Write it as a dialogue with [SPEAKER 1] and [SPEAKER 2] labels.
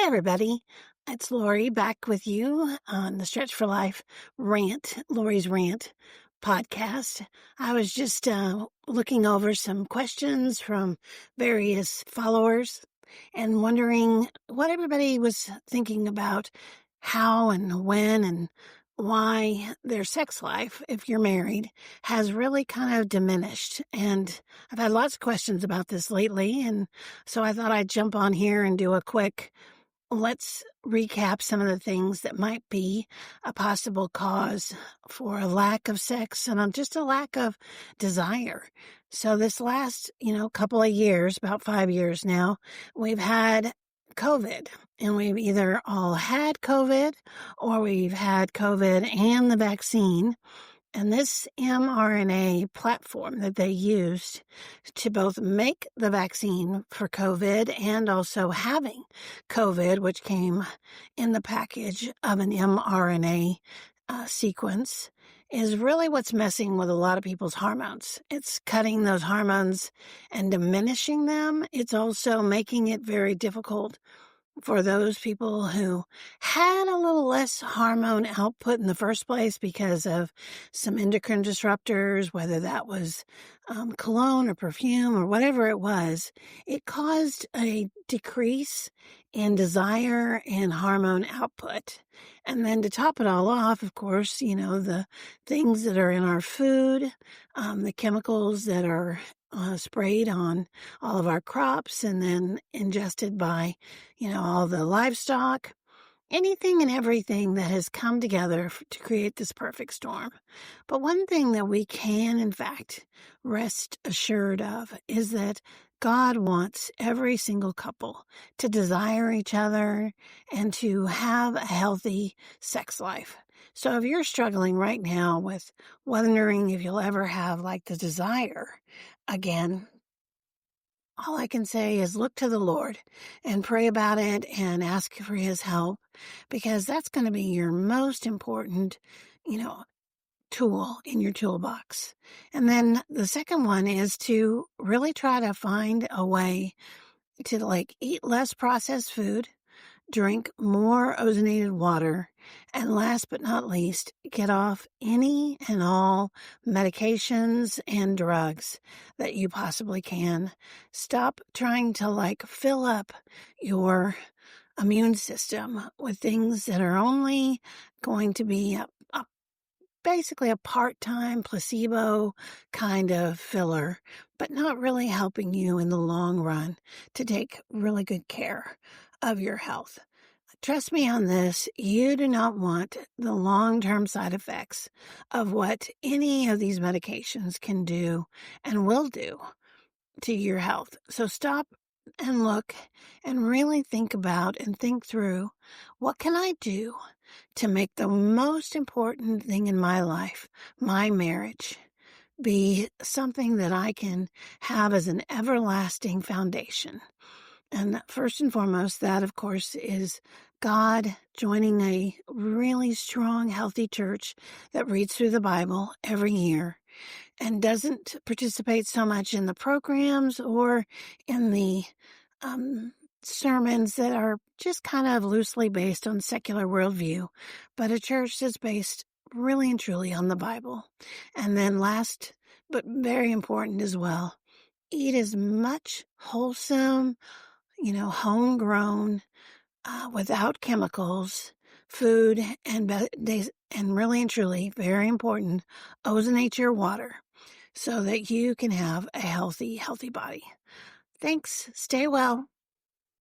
[SPEAKER 1] Hey, everybody. It's Lori back with you on the Stretch4Life Lori's Rant podcast. I was just looking over some questions from various followers and wondering what everybody was thinking about how and when and why their sex life, if you're married, has really kind of diminished. And I've had lots of questions about this lately. And so I thought I'd jump on here and do a quick let's recap some of the things that might be a possible cause for a lack of sex and just a lack of desire. So this last, couple of years, about 5 years now, we've had COVID, and we've either all had COVID or we've had COVID and the vaccine. And this mRNA platform that they used to both make the vaccine for COVID and also having COVID, which came in the package of an mRNA sequence, is really what's messing with a lot of people's hormones. It's cutting those hormones and diminishing them. It's also making it very difficult for those people who had a little less hormone output in the first place because of some endocrine disruptors, whether that was cologne or perfume or whatever it was, it caused a decrease in desire and hormone output. And then to top it all off, of course, the things that are in our food, the chemicals that are sprayed on all of our crops and then ingested by, all the livestock, anything and everything that has come together to create this perfect storm. But one thing that we can, in fact, rest assured of is that God wants every single couple to desire each other and to have a healthy sex life. So if you're struggling right now with wondering if you'll ever have the desire again, all I can say is look to the Lord and pray about it and ask for his help, because that's going to be your most important, tool in your toolbox. And then the second one is to really try to find a way to eat less processed food, drink more ozonated water, and last but not least, get off any and all medications and drugs that you possibly can. Stop trying to fill up your immune system with things that are only going to be basically a part-time placebo kind of filler, but not really helping you in the long run to take really good care of your health. Trust me on this, you do not want the long-term side effects of what any of these medications can do and will do to your health. So stop and look and really think about and think through, what can I do to make the most important thing in my life, my marriage, be something that I can have as an everlasting foundation? And first and foremost, that, of course, is God joining a really strong, healthy church that reads through the Bible every year and doesn't participate so much in the programs or in the sermons that are just kind of loosely based on secular worldview, but a church that's based really and truly on the Bible. And then last, but very important as well, eat as much wholesome, homegrown, without chemicals, food, and really and truly, very important, ozonate your water so that you can have a healthy body. Thanks. Stay well.